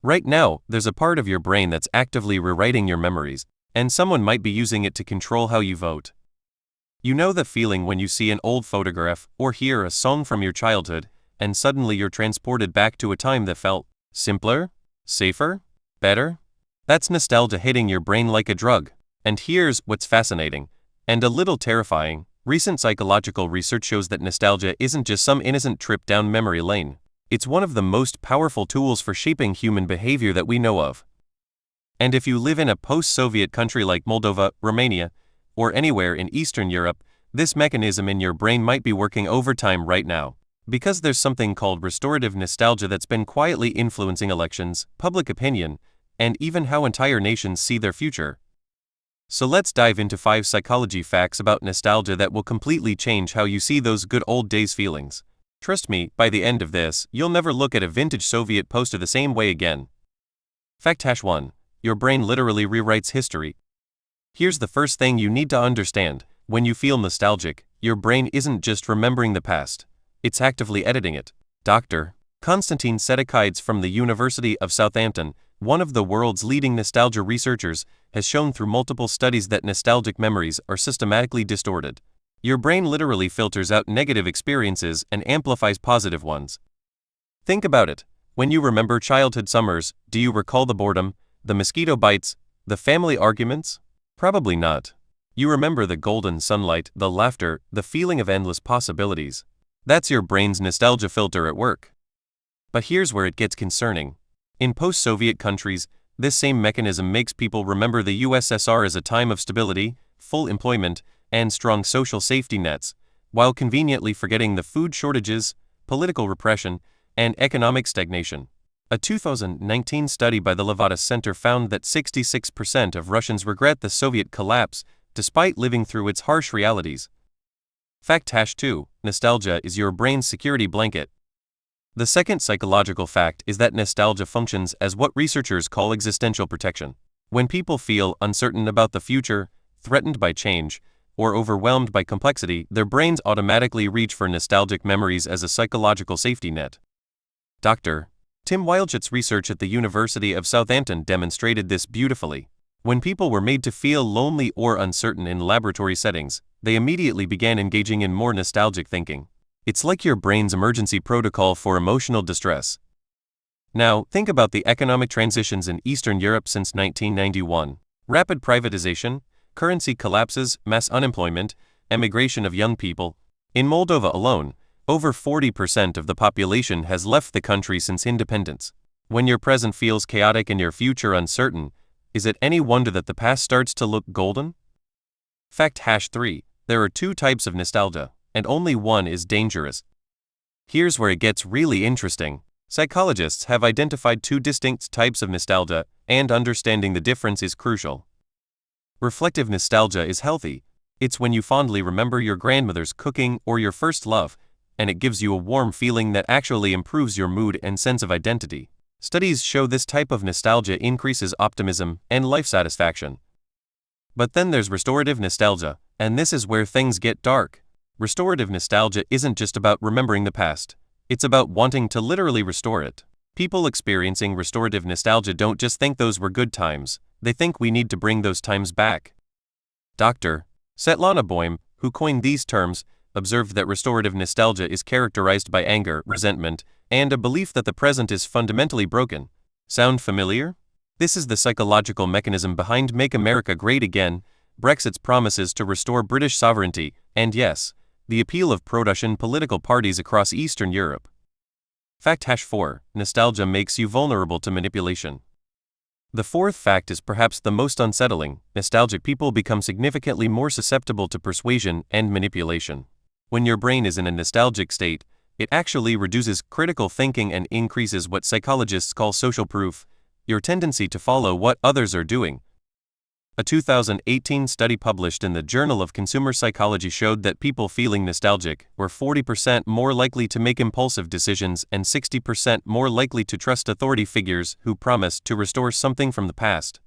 Right now, there's a part of your brain that's actively rewriting your memories, and someone might be using it to control how you vote. You know the feeling when you see an old photograph or hear a song from your childhood, and suddenly you're transported back to a time that felt simpler, safer, better? That's nostalgia hitting your brain like a drug. And here's what's fascinating, and a little terrifying. Recent psychological research shows that nostalgia isn't just some innocent trip down memory lane. It's one of the most powerful tools for shaping human behavior that we know of. And if you live in a post-Soviet country like Moldova, Romania, or anywhere in Eastern Europe, this mechanism in your brain might be working overtime right now. Because there's something called restorative nostalgia that's been quietly influencing elections, public opinion, and even how entire nations see their future. So let's dive into 5 psychology facts about nostalgia that will completely change how you see those good old days feelings. Trust me, by the end of this, you'll never look at a vintage Soviet poster the same way again. Fact hash 1. Your brain literally rewrites history. Here's the first thing you need to understand. When you feel nostalgic, your brain isn't just remembering the past. It's actively editing it. Dr. Konstantin Sedikides from the University of Southampton, one of the world's leading nostalgia researchers, has shown through multiple studies that nostalgic memories are systematically distorted. Your brain literally filters out negative experiences and amplifies positive ones. Think about it. When you remember childhood summers, do you recall the boredom, the mosquito bites, the family arguments? Probably not. You remember the golden sunlight, the laughter, the feeling of endless possibilities. That's your brain's nostalgia filter at work. But here's where it gets concerning. In post-Soviet countries, this same mechanism makes people remember the USSR as a time of stability, full employment, and strong social safety nets, while conveniently forgetting the food shortages, political repression, and economic stagnation. A 2019 study by the Levada Center found that 66% of Russians regret the Soviet collapse, despite living through its harsh realities. Fact hash 2. Nostalgia is your brain's security blanket. The second psychological fact is that nostalgia functions as what researchers call existential protection. When people feel uncertain about the future, threatened by change, or overwhelmed by complexity, their brains automatically reach for nostalgic memories as a psychological safety net. Dr. Tim Wildschut's research at the University of Southampton demonstrated this beautifully. When people were made to feel lonely or uncertain in laboratory settings, they immediately began engaging in more nostalgic thinking. It's like your brain's emergency protocol for emotional distress. Now, think about the economic transitions in Eastern Europe since 1991. Rapid privatization, currency collapses, mass unemployment, emigration of young people. In Moldova alone, over 40% of the population has left the country since independence. When your present feels chaotic and your future uncertain, is it any wonder that the past starts to look golden? Fact hash 3. There are 2 types of nostalgia, and only one is dangerous. Here's where it gets really interesting. Psychologists have identified 2 distinct types of nostalgia, and understanding the difference is crucial. Reflective nostalgia is healthy. It's when you fondly remember your grandmother's cooking or your first love, and it gives you a warm feeling that actually improves your mood and sense of identity. Studies show this type of nostalgia increases optimism and life satisfaction. But then there's restorative nostalgia, and this is where things get dark. Restorative nostalgia isn't just about remembering the past. It's about wanting to literally restore it. People experiencing restorative nostalgia don't just think those were good times, they think we need to bring those times back. Dr. Svetlana Boym, who coined these terms, observed that restorative nostalgia is characterized by anger, resentment, and a belief that the present is fundamentally broken. Sound familiar? This is the psychological mechanism behind Make America Great Again, Brexit's promises to restore British sovereignty, and yes, the appeal of pro-Russian political parties across Eastern Europe. Fact hash 4. Nostalgia makes you vulnerable to manipulation. The fourth fact is perhaps the most unsettling. Nostalgic people become significantly more susceptible to persuasion and manipulation. When your brain is in a nostalgic state, it actually reduces critical thinking and increases what psychologists call social proof, your tendency to follow what others are doing. A 2018 study published in the Journal of Consumer Psychology showed that people feeling nostalgic were 40% more likely to make impulsive decisions and 60% more likely to trust authority figures who promised to restore something from the past.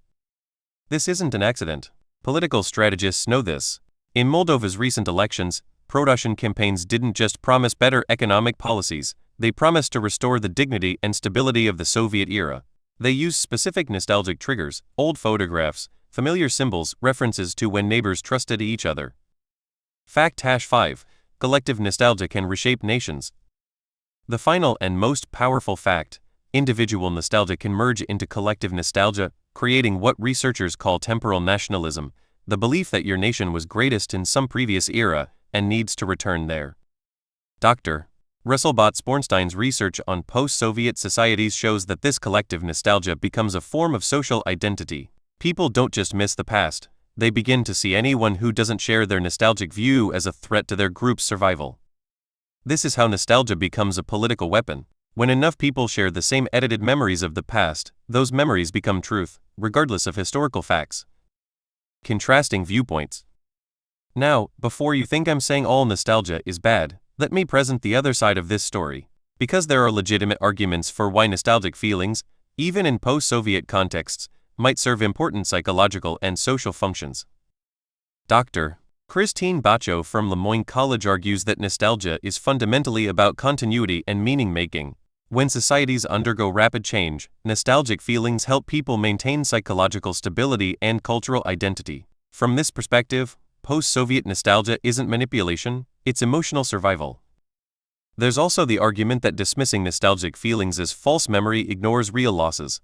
This isn't an accident. Political strategists know this. In Moldova's recent elections, pro-Russian campaigns didn't just promise better economic policies, they promised to restore the dignity and stability of the Soviet era. They use specific nostalgic triggers, old photographs, familiar symbols, references to when neighbors trusted each other. Fact #5. Collective nostalgia can reshape nations. The final and most powerful fact: individual nostalgia can merge into collective nostalgia, creating what researchers call temporal nationalism, the belief that your nation was greatest in some previous era and needs to return there. Dr. Russell Bornstein's research on post-Soviet societies shows that this collective nostalgia becomes a form of social identity. People don't just miss the past, they begin to see anyone who doesn't share their nostalgic view as a threat to their group's survival. This is how nostalgia becomes a political weapon. When enough people share the same edited memories of the past, those memories become truth, regardless of historical facts. Contrasting viewpoints. Now, before you think I'm saying all nostalgia is bad, let me present the other side of this story. Because there are legitimate arguments for why nostalgic feelings, even in post-Soviet contexts, might serve important psychological and social functions. Dr. Christine Bacho from Le Moyne College argues that nostalgia is fundamentally about continuity and meaning-making. When societies undergo rapid change, nostalgic feelings help people maintain psychological stability and cultural identity. From this perspective, post-Soviet nostalgia isn't manipulation, it's emotional survival. There's also the argument that dismissing nostalgic feelings as false memory ignores real losses.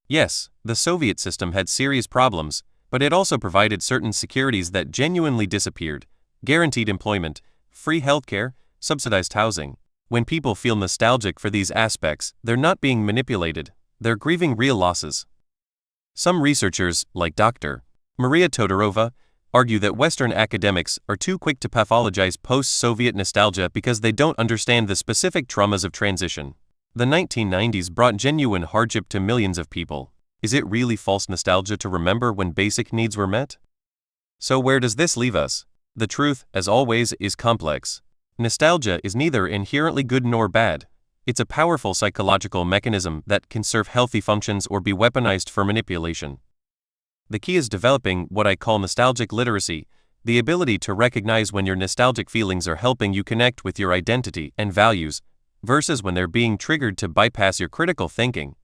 Yes, the Soviet system had serious problems, but it also provided certain securities that genuinely disappeared: guaranteed employment, free healthcare, subsidized housing. When people feel nostalgic for these aspects, they're not being manipulated, they're grieving real losses. Some researchers, like Dr. Maria Todorova, argue that Western academics are too quick to pathologize post-Soviet nostalgia because they don't understand the specific traumas of transition. The 1990s brought genuine hardship to millions of people. Is it really false nostalgia to remember when basic needs were met? So where does this leave us? The truth, as always, is complex. Nostalgia is neither inherently good nor bad. It's a powerful psychological mechanism that can serve healthy functions or be weaponized for manipulation. The key is developing what I call nostalgic literacy, the ability to recognize when your nostalgic feelings are helping you connect with your identity and values, versus when they're being triggered to bypass your critical thinking.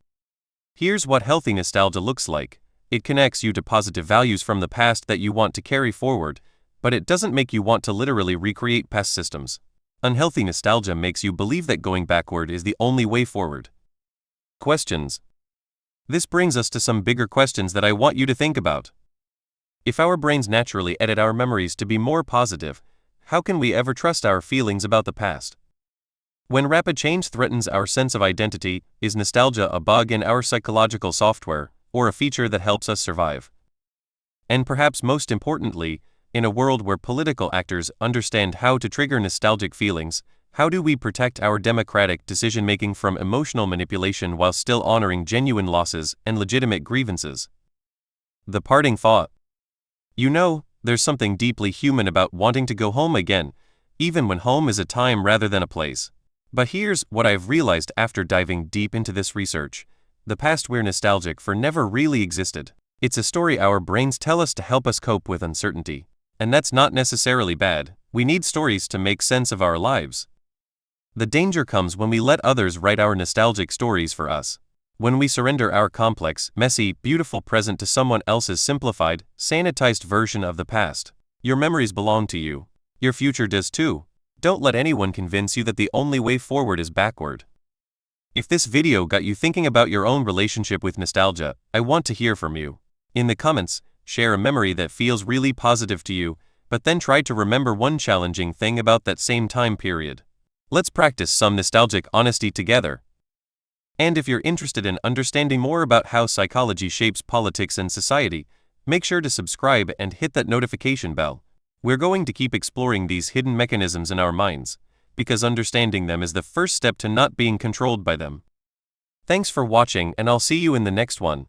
Here's what healthy nostalgia looks like. It connects you to positive values from the past that you want to carry forward, but it doesn't make you want to literally recreate past systems. Unhealthy nostalgia makes you believe that going backward is the only way forward. Questions. This brings us to some bigger questions that I want you to think about. If our brains naturally edit our memories to be more positive, how can we ever trust our feelings about the past? When rapid change threatens our sense of identity, is nostalgia a bug in our psychological software, or a feature that helps us survive? And perhaps most importantly, in a world where political actors understand how to trigger nostalgic feelings, how do we protect our democratic decision-making from emotional manipulation while still honoring genuine losses and legitimate grievances? The parting thought. You know, there's something deeply human about wanting to go home again, even when home is a time rather than a place. But here's what I've realized after diving deep into this research. The past we're nostalgic for never really existed. It's a story our brains tell us to help us cope with uncertainty. And that's not necessarily bad. We need stories to make sense of our lives. The danger comes when we let others write our nostalgic stories for us. When we surrender our complex, messy, beautiful present to someone else's simplified, sanitized version of the past. Your memories belong to you. Your future does too. Don't let anyone convince you that the only way forward is backward. If this video got you thinking about your own relationship with nostalgia, I want to hear from you. In the comments, share a memory that feels really positive to you, but then try to remember one challenging thing about that same time period. Let's practice some nostalgic honesty together. And if you're interested in understanding more about how psychology shapes politics and society, make sure to subscribe and hit that notification bell. We're going to keep exploring these hidden mechanisms in our minds, because understanding them is the first step to not being controlled by them. Thanks for watching, and I'll see you in the next one.